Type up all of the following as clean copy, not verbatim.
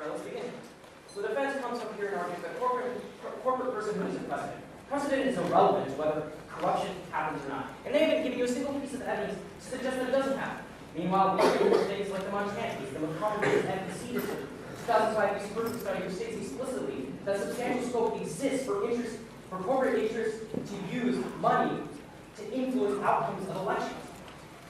Alright, let's begin. So the defense comes up here and argues that corporate personhood is a precedent. Precedent is irrelevant to whether corruption happens or not. And they haven't given you a single piece of evidence to suggest that it doesn't happen. Meanwhile, we do things like the Montana case, the McCarthy case, and FEC decision. 2005 FEC study which states explicitly that substantial scope exists for corporate interests to use money to influence outcomes of elections.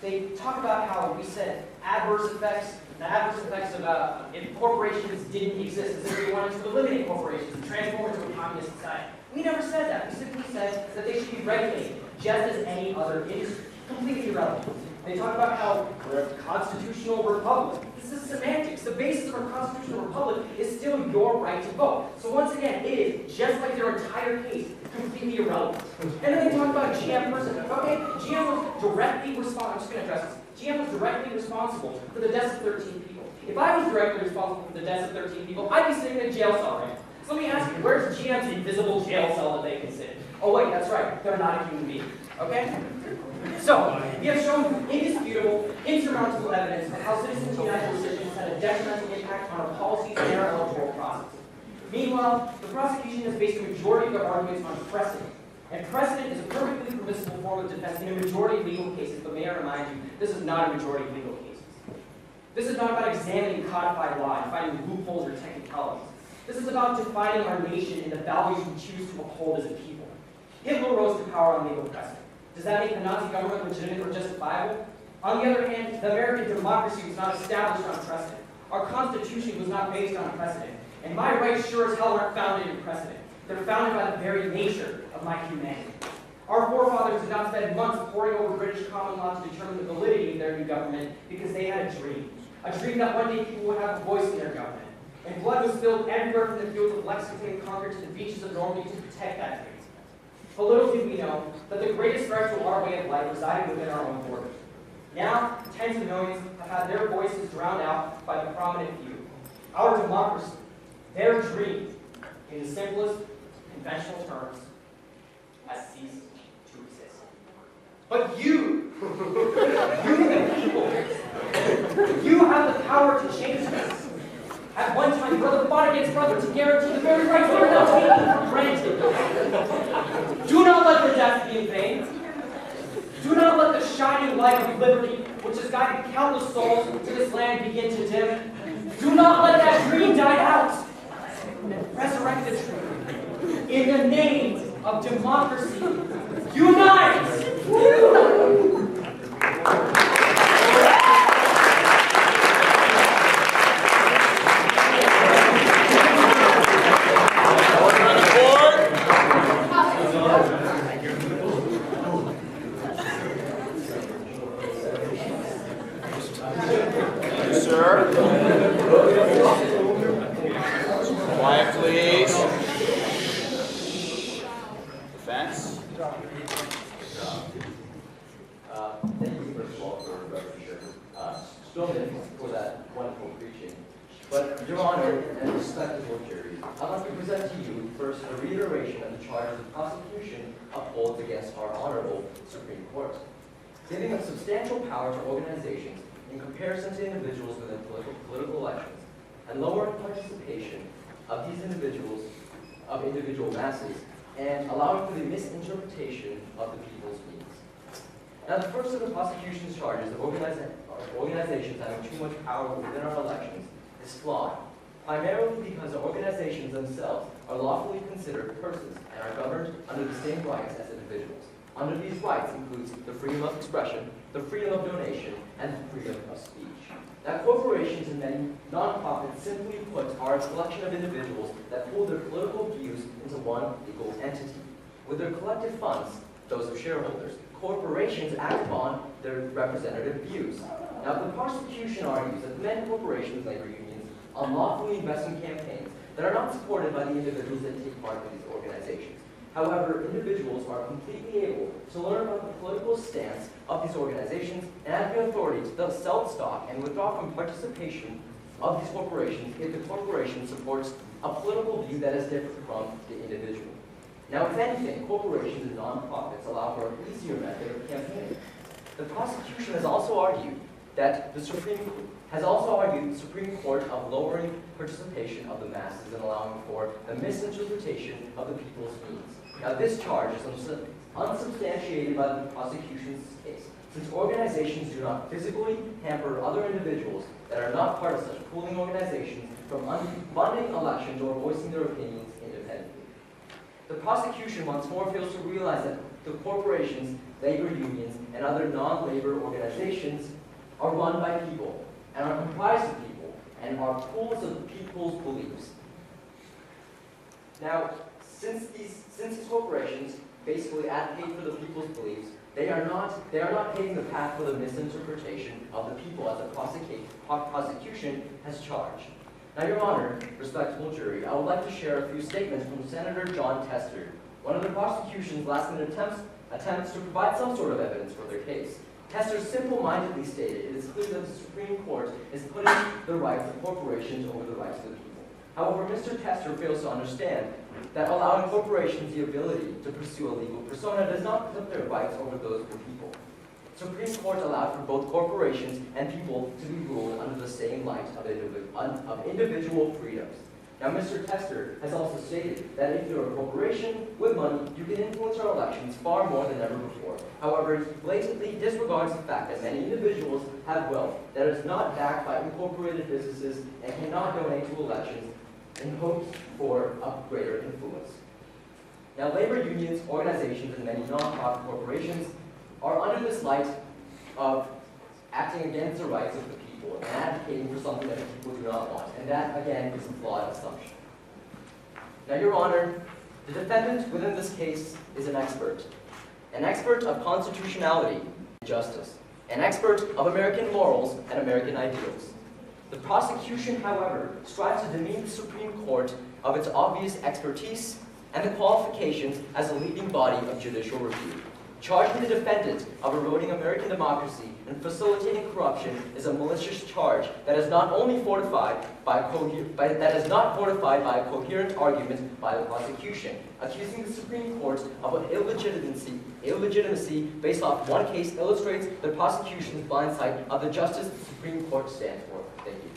They talk about how we said the adverse effects of if corporations didn't exist, as if we wanted to eliminate corporations and transform into a communist society. We never said that. We simply said that they should be regulated, just as any other industry. Completely irrelevant. They talk about how we're a constitutional republic. This is semantics. The basis of a constitutional republic is still your right to vote. So once again, it is, just like their entire case, completely irrelevant. And then they talk about GM personhood. Okay, GM was directly responsible. I'm just going to address this. GM was directly responsible for the deaths of 13 people. If I was directly responsible for the deaths of 13 people, I'd be sitting in a jail cell right now. So let me ask you, where's GM's invisible jail cell that they can sit in? Oh wait, that's right, they're not a human being. Okay? So, we have shown indisputable, insurmountable evidence of how Citizens United decisions had a detrimental impact on our policies and our electoral process. Meanwhile, the prosecution has based a majority of their arguments on precedent. And precedent is a perfectly permissible form of defense in a majority of legal cases, but may I remind you, this is not a majority of legal cases. This is not about examining codified law and finding loopholes or technicalities. This is about defining our nation and the values we choose to uphold as a people. Hitler rose to power on legal precedent. Does that make the Nazi government legitimate or justifiable? On the other hand, the American democracy was not established on precedent. Our Constitution was not based on precedent. And my rights sure as hell aren't founded in precedent. They're founded by the very nature of my humanity. Our forefathers did not spend months poring over British common law to determine the validity of their new government because they had a dream that one day people would have a voice in their government. And blood was spilled everywhere from the fields of Lexington and Concord to the beaches of Normandy to protect that dream. But little did we know that the greatest threat to our way of life resided within our own borders. Now, tens of millions have had their voices drowned out by the prominent few. Our democracy, their dream, in the simplest, conventional terms, has ceased to exist. But you the people, you have the power to change this. At one time, brother fought against brother to guarantee the very rights we are now taking for granted. Do not let their death be in vain. Do not let the shining light of liberty, which has guided countless souls to this land, begin to dim. Do not let that dream die out. Resurrect the dream. In the name of democracy, unite! For that wonderful preaching. But, Your Honor, and respectable jury, I'd like to present to you first a reiteration of the charges the prosecution upholds against our Honorable Supreme Court, giving a substantial power to organizations in comparison to individuals within political elections, and lowering participation of these individual masses, and allowing for the misinterpretation of the people's needs. Now, the first of the prosecution's charges of organizations having too much power within our elections is flawed, primarily because the organizations themselves are lawfully considered persons and are governed under the same rights as individuals. Under these rights includes the freedom of expression, the freedom of donation, and the freedom of speech. Now, corporations and many nonprofits simply put are a collection of individuals that pool their political views into one legal entity. With their collective funds, those of shareholders, corporations act upon their representative views. Now, the prosecution argues that many corporations, labor unions, unlawfully invest in campaigns that are not supported by the individuals that take part in these organizations. However, individuals are completely able to learn about the political stance of these organizations and have the authority to sell the stock and withdraw from participation of these corporations if the corporation supports a political view that is different from the individual. Now, if anything, corporations and nonprofits allow for an easier method of campaigning. The prosecution has also argued that the Supreme has also argued the Supreme Court of lowering participation of the masses and allowing for the misinterpretation of the people's needs. Now, this charge is unsubstantiated by the prosecution's case, since organizations do not physically hamper other individuals that are not part of such pooling organizations from funding elections or voicing their opinions independently. The prosecution once more fails to realize that the corporations, labor unions, and other non-labor organizations are run by people and are comprised of people and are pools of people's beliefs. Now, since these corporations basically advocate for the people's beliefs, they are not paving the path for the misinterpretation of the people as the prosecution has charged. Now, Your Honor, respectable jury, I would like to share a few statements from Senator John Tester, one of the prosecution's last-minute attempts to provide some sort of evidence for their case. Tester simple-mindedly stated, it is clear that the Supreme Court is putting the rights of corporations over the rights of the people. However, Mr. Tester fails to understand that allowing corporations the ability to pursue a legal persona does not put their rights over those of the people. The Supreme Court allowed for both corporations and people to be ruled under the same light of individual freedoms. Now, Mr. Tester has also stated that if you're a corporation with money, you can influence our elections far more than ever before. However, he blatantly disregards the fact that many individuals have wealth that is not backed by incorporated businesses and cannot donate to elections in hopes for a greater influence. Now, labor unions, organizations, and many non-profit corporations are under this light of acting against the rights of the people and advocating for something that the people do not want. And that, again, is a flawed assumption. Now, Your Honor, the defendant within this case is an expert of constitutionality and justice, an expert of American morals and American ideals. The prosecution, however, strives to demean the Supreme Court of its obvious expertise and the qualifications as a leading body of judicial review. Charging the defendant of eroding American democracy and facilitating corruption is a malicious charge that is not only fortified by a coherent argument by the prosecution, accusing the Supreme Court of an illegitimacy based off one case illustrates the prosecution's blind sight of the justice the Supreme Court stands for. Thank you.